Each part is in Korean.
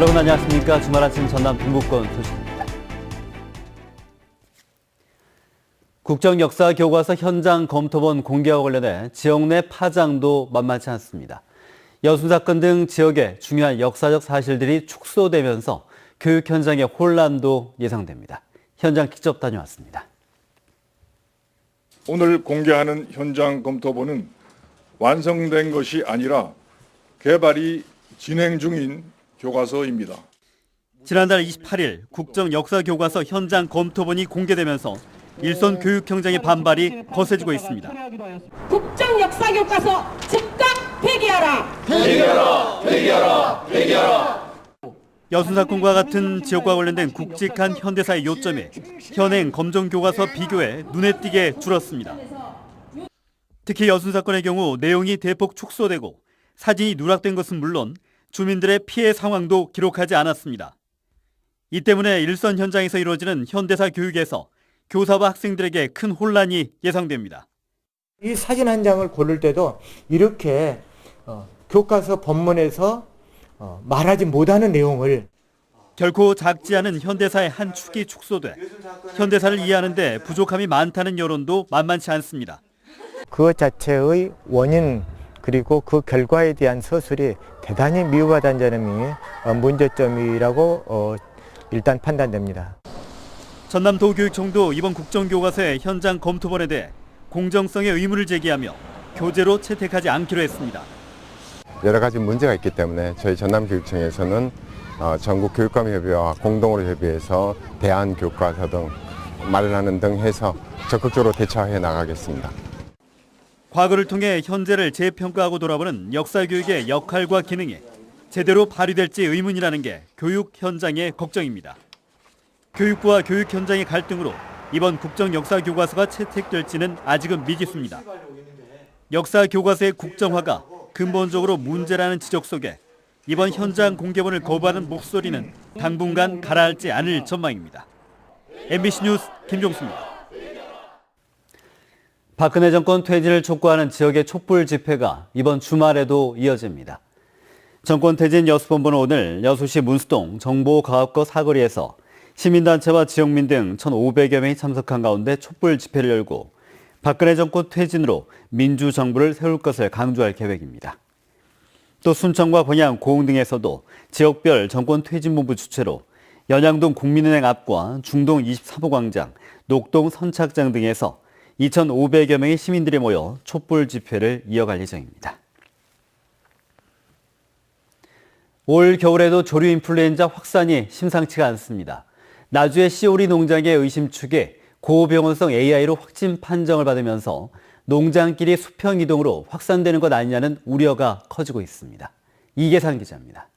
여러분 안녕하십니까. 주말 아침 전남 동부권 소식입니다. 국정역사교과서 현장 검토본 공개와 관련해 지역 내 파장도 만만치 않습니다. 여순 사건 등 지역의 중요한 역사적 사실들이 축소되면서 교육 현장의 혼란도 예상됩니다. 현장 직접 다녀왔습니다. 오늘 공개하는 현장 검토본은 완성된 것이 아니라 개발이 진행 중인 교과서입니다. 지난달 28일 국정역사교과서 현장 검토본이 공개되면서 일선 교육 현장의 반발이 거세지고 있습니다. 국정역사교과서 즉각 폐기하라! 폐기하라! 폐기하라! 폐기하라! 여순 사건과 같은 지역과 관련된 굵직한 현대사의 요점이 현행 검정교과서 비교에 눈에 띄게 줄었습니다. 특히 여순 사건의 경우 내용이 대폭 축소되고 사진이 누락된 것은 물론 주민들의 피해 상황도 기록하지 않았습니다. 이 때문에 일선 현장에서 이루어지는 현대사 교육에서 교사와 학생들에게 큰 혼란이 예상됩니다. 이 사진 한 장을 고를 때도 이렇게 교과서 본문에서 말하지 못하는 내용을 결코 작지 않은 현대사의 한 축이 축소돼 현대사를 이해하는 데 부족함이 많다는 여론도 만만치 않습니다. 그 자체의 원인 그리고 그 결과에 대한 서술이 대단히 미흡하다는 점이 문제점이라고 일단 판단됩니다. 전남도교육청도 이번 국정교과서의 현장 검토본에 대해 공정성의 의문을 제기하며 교재로 채택하지 않기로 했습니다. 여러 가지 문제가 있기 때문에 저희 전남교육청에서는 전국교육감협의회와 공동으로 협의해서 대안교과서 등 마련하는 등 해서 적극적으로 대처해 나가겠습니다. 과거를 통해 현재를 재평가하고 돌아보는 역사교육의 역할과 기능이 제대로 발휘될지 의문이라는 게 교육 현장의 걱정입니다. 교육부와 교육 현장의 갈등으로 이번 국정역사교과서가 채택될지는 아직은 미지수입니다. 역사교과서의 국정화가 근본적으로 문제라는 지적 속에 이번 현장 공개본을 거부하는 목소리는 당분간 가라앉지 않을 전망입니다. MBC 뉴스 김종수입니다. 박근혜 정권 퇴진을 촉구하는 지역의 촛불 집회가 이번 주말에도 이어집니다. 정권 퇴진 여수본부는 오늘 여수시 문수동 정보과학고 사거리에서 시민단체와 지역민 등 1,500여 명이 참석한 가운데 촛불 집회를 열고 박근혜 정권 퇴진으로 민주정부를 세울 것을 강조할 계획입니다. 또 순천과 번양, 고흥 등에서도 지역별 정권 퇴진본부 주최로 연양동 국민은행 앞과 중동 23호 광장, 녹동 선착장 등에서 2,500여 명의 시민들이 모여 촛불 집회를 이어갈 예정입니다. 올 겨울에도 조류 인플루엔자 확산이 심상치가 않습니다. 나주의 시오리 농장의 의심축에 고병원성 AI로 확진 판정을 받으면서 농장끼리 수평 이동으로 확산되는 것 아니냐는 우려가 커지고 있습니다. 이계산 기자입니다.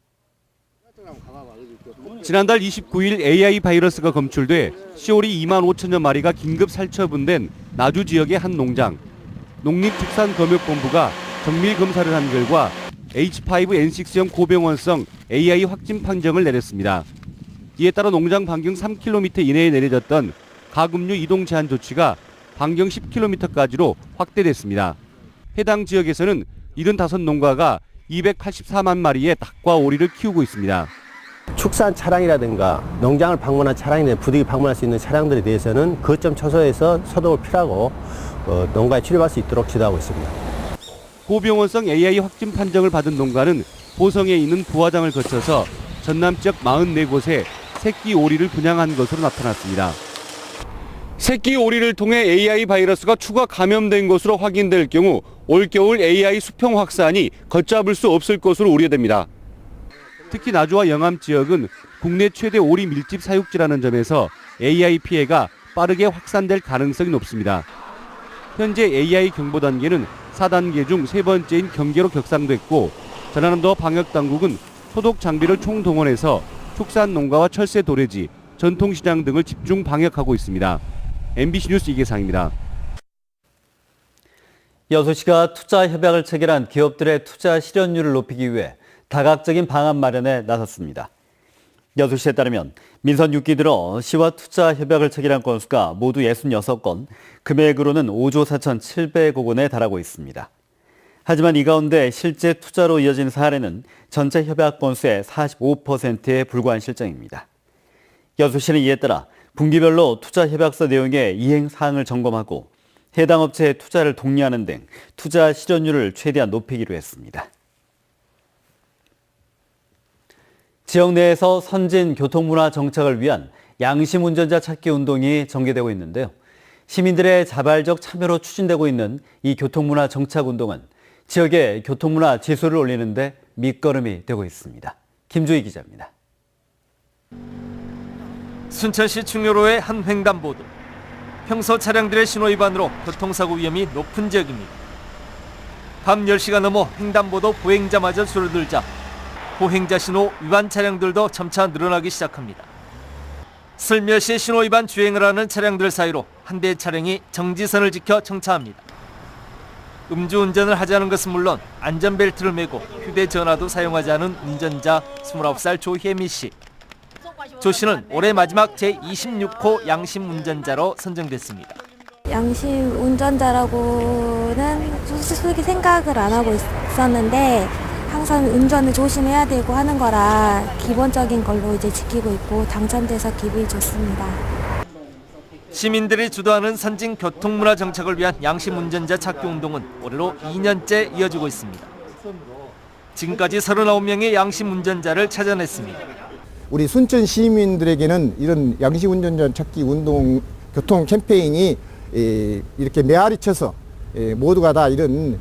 지난달 29일 AI 바이러스가 검출돼 시오리 2만 5천여 마리가 긴급 살처분된 나주 지역의 한 농장. 농림축산검역본부가 정밀 검사를 한 결과 H5N6형 고병원성 AI 확진 판정을 내렸습니다. 이에 따라 농장 반경 3km 이내에 내려졌던 가금류 이동 제한 조치가 반경 10km까지로 확대됐습니다. 해당 지역에서는 75농가가 284만 마리의 닭과 오리를 키우고 있습니다. 축산 차량이라든가 농장을 방문한 차량이나 부득이 방문할 수 있는 차량들에 대해서는 거점 초소에서 소독을 필요하고 농가에 출입할 수 있도록 지도하고 있습니다. 고병원성 AI 확진 판정을 받은 농가는 보성에 있는 부화장을 거쳐서 전남 지역 44곳에 새끼 오리를 분양한 것으로 나타났습니다. 새끼 오리를 통해 AI 바이러스가 추가 감염된 것으로 확인될 경우 올겨울 AI 수평 확산이 걷잡을 수 없을 것으로 우려됩니다. 특히 나주와 영암 지역은 국내 최대 오리 밀집 사육지라는 점에서 AI 피해가 빠르게 확산될 가능성이 높습니다. 현재 AI 경보 단계는 4단계 중 3번째인 경계로 격상됐고 전라남도 방역당국은 소독 장비를 총동원해서 축산 농가와 철새 도래지, 전통시장 등을 집중 방역하고 있습니다. MBC 뉴스 이계상입니다. 여수시가 투자 협약을 체결한 기업들의 투자 실현율을 높이기 위해 다각적인 방안 마련에 나섰습니다. 여수시에 따르면 민선 6기 들어 시와 투자 협약을 체결한 건수가 모두 66건, 금액으로는 5조 4,700억 원에 달하고 있습니다. 하지만 이 가운데 실제 투자로 이어진 사례는 전체 협약 건수의 45%에 불과한 실정입니다. 여수시는 이에 따라 분기별로 투자 협약서 내용의 이행 사항을 점검하고 해당 업체의 투자를 독려하는 등 투자 실현율을 최대한 높이기로 했습니다. 지역 내에서 선진 교통문화 정착을 위한 양심 운전자 찾기 운동이 전개되고 있는데요. 시민들의 자발적 참여로 추진되고 있는 이 교통문화 정착 운동은 지역의 교통문화 지수를 올리는 데 밑거름이 되고 있습니다. 김주희 기자입니다. 순천시 충효로의 한 횡단보도. 평소 차량들의 신호 위반으로 교통사고 위험이 높은 지역입니다. 밤 10시가 넘어 횡단보도 보행자마저 줄어들자 보행자 신호 위반 차량들도 점차 늘어나기 시작합니다. 슬며시 신호 위반 주행을 하는 차량들 사이로 한 대의 차량이 정지선을 지켜 정차합니다. 음주운전을 하지 않은 것은 물론 안전벨트를 매고 휴대전화도 사용하지 않은 운전자 29살 조혜미 씨. 조 씨는 올해 마지막 제26호 양심 운전자로 선정됐습니다. 양심 운전자라고는 솔직히 생각을 안 하고 있었는데 항상 운전을 조심해야 되고 하는 거라 기본적인 걸로 이제 지키고 있고 당첨돼서 기분이 좋습니다. 시민들이 주도하는 선진 교통문화 정착을 위한 양심 운전자 찾기 운동은 올해로 2년째 이어지고 있습니다. 지금까지 39명의 양심 운전자를 찾아냈습니다. 우리 순천 시민들에게는 이런 양심 운전자 찾기 운동 교통 캠페인이 이렇게 메아리 쳐서 모두가 다 이런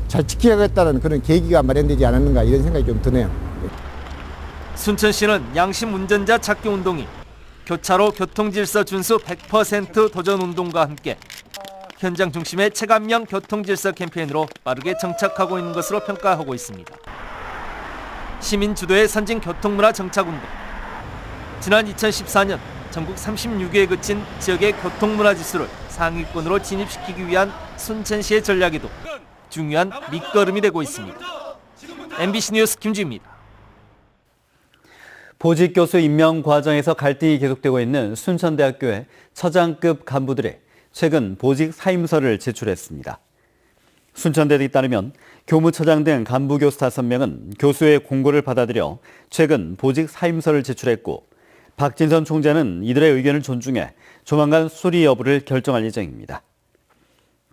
잘 지켜야겠다는 그런 계기가 마련되지 않았는가 이런 생각이 좀 드네요. 순천시는 양심 운전자 찾기 운동이 교차로 교통질서 준수 100% 도전 운동과 함께 현장 중심의 체감형 교통질서 캠페인으로 빠르게 정착하고 있는 것으로 평가하고 있습니다. 시민 주도의 선진 교통문화 정착 운동. 지난 2014년 전국 36위에 그친 지역의 교통문화 지수를 상위권으로 진입시키기 위한 순천시의 전략에도 중요한 밑거름이 되고 있습니다. MBC 뉴스 김주희입니다. 보직교수 임명 과정에서 갈등이 계속되고 있는 순천대학교의 처장급 간부들이 최근 보직 사임서를 제출했습니다. 순천대에 따르면 교무처장 등 간부 교수 5명은 교수의 공고를 받아들여 최근 보직 사임서를 제출했고 박진선 총재는 이들의 의견을 존중해 조만간 수리 여부를 결정할 예정입니다.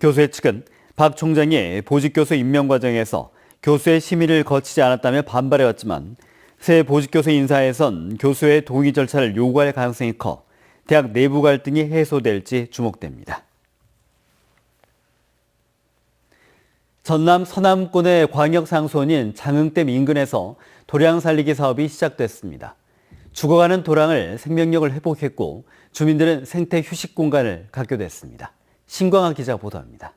교수회 측은 박 총장이 보직교수 임명 과정에서 교수의 심의를 거치지 않았다며 반발해왔지만 새 보직교수 인사에선 교수의 동의 절차를 요구할 가능성이 커 대학 내부 갈등이 해소될지 주목됩니다. 전남 서남권의 광역상수원인 장흥댐 인근에서 도량 살리기 사업이 시작됐습니다. 죽어가는 도량을 생명력을 회복했고 주민들은 생태 휴식 공간을 갖게 됐습니다. 신광아 기자 보도합니다.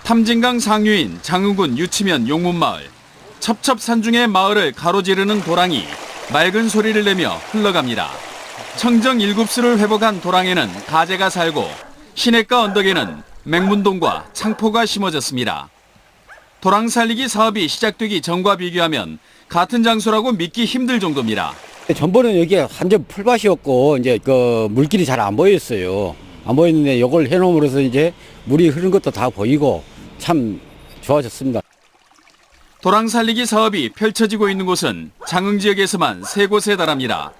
탐진강 상류인 장흥군 유치면 용문마을. 첩첩산중의 마을을 가로지르는 도랑이 맑은 소리를 내며 흘러갑니다. 청정 일급수를 회복한 도랑에는 가재가 살고 시냇가 언덕에는 맹문동과 창포가 심어졌습니다. 도랑 살리기 사업이 시작되기 전과 비교하면 같은 장소라고 믿기 힘들 정도입니다. 전번에는 여기가 완전 풀밭이었고 이제 그 물길이 잘 안 보였어요. 안 보였는데 이걸 해놓음으로써 이제 물이 흐르는 것도 다 보이고 참 좋아졌습니다. 도랑 살리기 사업이 펼쳐지고 있는 곳은 장흥 지역에서만 3곳에 달합니다.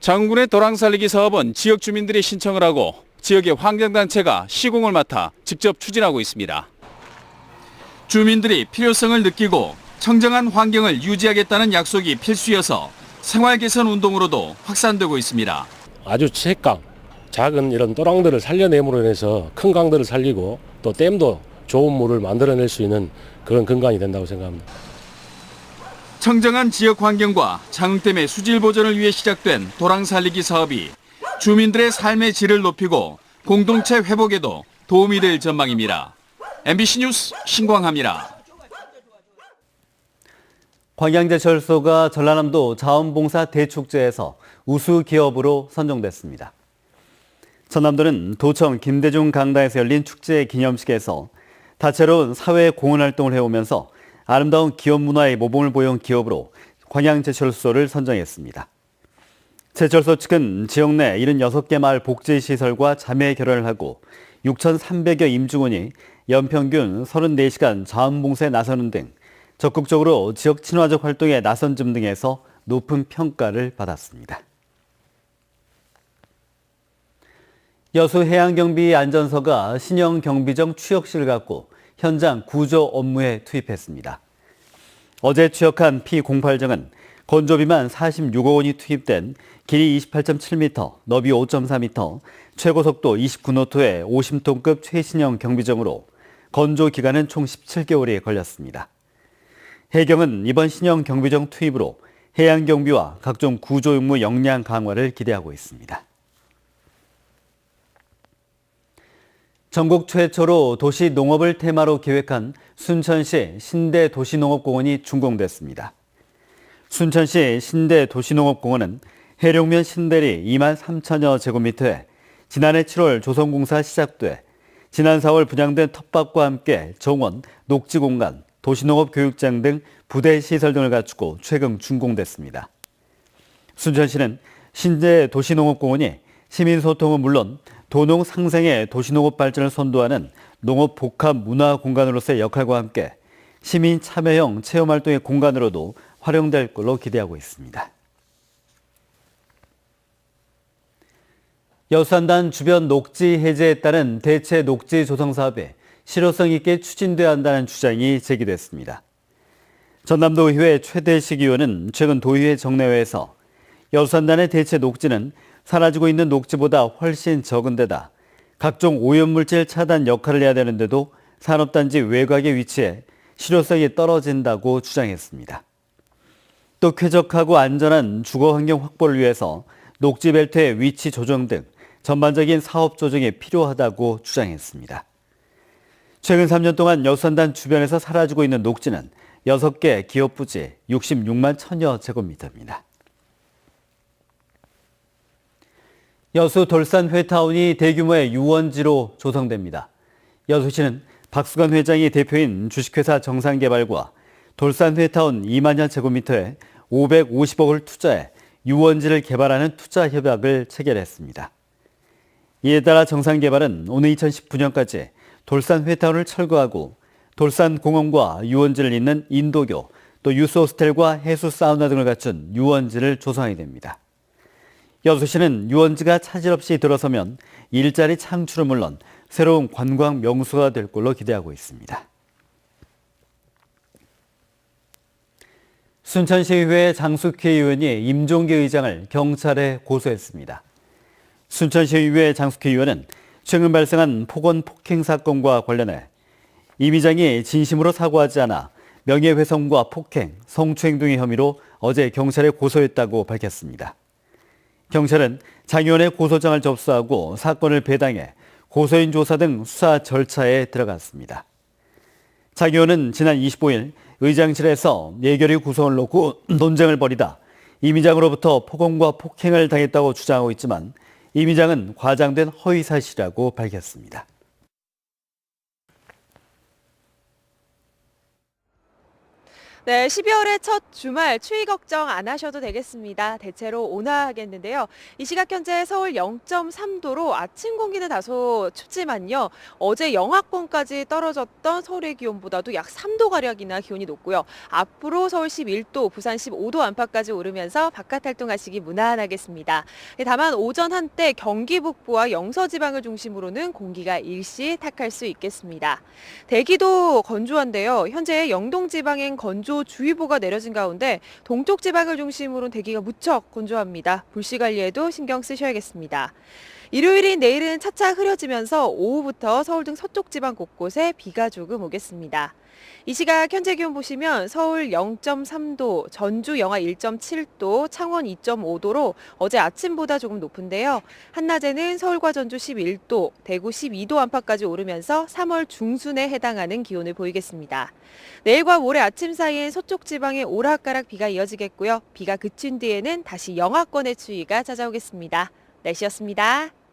장흥군의 도랑 살리기 사업은 지역 주민들이 신청을 하고 지역의 환경단체가 시공을 맡아 직접 추진하고 있습니다. 주민들이 필요성을 느끼고 청정한 환경을 유지하겠다는 약속이 필수여서 생활 개선 운동으로도 확산되고 있습니다. 아주 채강, 작은 이런 도랑들을 살려냄으로 인해서 큰 강들을 살리고 또 댐도 좋은 물을 만들어낼 수 있는 그런 근간이 된다고 생각합니다. 청정한 지역 환경과 장흥댐의 수질 보존을 위해 시작된 도랑 살리기 사업이 주민들의 삶의 질을 높이고 공동체 회복에도 도움이 될 전망입니다. MBC 뉴스 신광하입니다. 광양제철소가 전라남도 자원봉사 대축제에서 우수 기업으로 선정됐습니다. 전남도는 도청 김대중 강당에서 열린 축제 기념식에서 다채로운 사회 공헌 활동을 해오면서 아름다운 기업 문화의 모범을 보여온 기업으로 광양제철소를 선정했습니다. 제철소 측은 지역 내 76개 마을 복지시설과 자매 결연을 하고 6,300여 임직원이 연평균 34시간 자원봉사에 나서는 등 적극적으로 지역 친화적 활동에 나선 점 등에서 높은 평가를 받았습니다. 여수해양경비 안전서가 신형 경비정 취역실을 갖고 현장 구조 업무에 투입했습니다. 어제 취역한 P08정은 건조 비만 46억 원이 투입된 길이 28.7m, 너비 5.4m, 최고 속도 29노트의 50톤급 최신형 경비정으로 건조 기간은 총 17개월이 걸렸습니다. 해경은 이번 신형 경비정 투입으로 해양경비와 각종 구조 임무 역량 강화를 기대하고 있습니다. 전국 최초로 도시 농업을 테마로 계획한 순천시 신대 도시농업공원이 준공됐습니다. 순천시 신대 도시농업공원은 해룡면 신대리 2만 3천여 제곱미터에 지난해 7월 조성공사 시작돼 지난 4월 분양된 텃밭과 함께 정원, 녹지공간, 도시농업 교육장 등 부대 시설 등을 갖추고 최근 준공됐습니다. 순천시는 신대 도시농업공원이 시민소통은 물론 도농 상생의 도시농업 발전을 선도하는 농업 복합 문화 공간으로서의 역할과 함께 시민 참여형 체험활동의 공간으로도 활용될 걸로 기대하고 있습니다. 여수한단 주변 녹지 해제에 따른 대체 녹지 조성 사업이 실효성 있게 추진돼야 한다는 주장이 제기됐습니다. 전남도의회 최대식 의원은 최근 도의회 정례회에서 여수한단의 대체 녹지는 사라지고 있는 녹지보다 훨씬 적은 데다 각종 오염물질 차단 역할을 해야 되는데도 산업단지 외곽에 위치해 실효성이 떨어진다고 주장했습니다. 또 쾌적하고 안전한 주거환경 확보를 위해서 녹지벨트의 위치 조정 등 전반적인 사업 조정이 필요하다고 주장했습니다. 최근 3년 동안 여수한단 주변에서 사라지고 있는 녹지는 6개 기업 부지 66만 1천여 제곱미터입니다. 여수 돌산 회타운이 대규모의 유원지로 조성됩니다. 여수시는 박수관 회장이 대표인 주식회사 정상개발과 돌산 회타운 2만여 제곱미터에 550억을 투자해 유원지를 개발하는 투자 협약을 체결했습니다. 이에 따라 정상개발은 오는 2019년까지 돌산 회타운을 철거하고 돌산 공원과 유원지를 잇는 인도교, 또 유스 호스텔과 해수 사우나 등을 갖춘 유원지를 조성하게 됩니다. 여수시는 유원지가 차질 없이 들어서면 일자리 창출은 물론 새로운 관광 명소가 될 걸로 기대하고 있습니다. 순천시의회 장숙희 의원이 임종기 의장을 경찰에 고소했습니다. 순천시의회 장숙희 의원은 최근 발생한 폭언 폭행 사건과 관련해 임 의장이 진심으로 사과하지 않아 명예훼손과 폭행, 성추행 등의 혐의로 어제 경찰에 고소했다고 밝혔습니다. 경찰은 장 의원의 고소장을 접수하고 사건을 배당해 고소인 조사 등 수사 절차에 들어갔습니다. 장 의원은 지난 25일 의장실에서 예결위 구성을 놓고 논쟁을 벌이다 임 의장으로부터 폭언과 폭행을 당했다고 주장하고 있지만 임 의장은 과장된 허위사실이라고 밝혔습니다. 네, 12월의 첫 주말 추위 걱정 안 하셔도 되겠습니다. 대체로 온화하겠는데요. 이 시각 현재 서울 0.3도로 아침 공기는 다소 춥지만요. 어제 영하권까지 떨어졌던 서울의 기온보다도 약 3도가량이나 기온이 높고요. 앞으로 서울 11도, 부산 15도 안팎까지 오르면서 바깥 활동하시기 무난하겠습니다. 다만 오전 한때 경기 북부와 영서지방을 중심으로는 공기가 일시 탁할 수 있겠습니다. 대기도 건조한데요. 현재 영동지방엔 건조주의보가 내려진 가운데 동쪽 지방을 중심으로 대기가 무척 건조합니다. 불씨 관리에도 신경 쓰셔야겠습니다. 일요일인 내일은 차차 흐려지면서 오후부터 서울 등 서쪽 지방 곳곳에 비가 조금 오겠습니다. 이 시각 현재 기온 보시면 서울 0.3도, 전주 영하 1.7도, 창원 2.5도로 어제 아침보다 조금 높은데요. 한낮에는 서울과 전주 11도, 대구 12도 안팎까지 오르면서 3월 중순에 해당하는 기온을 보이겠습니다. 내일과 모레 아침 사이엔 서쪽 지방에 오락가락 비가 이어지겠고요. 비가 그친 뒤에는 다시 영하권의 추위가 찾아오겠습니다. 날씨였습니다.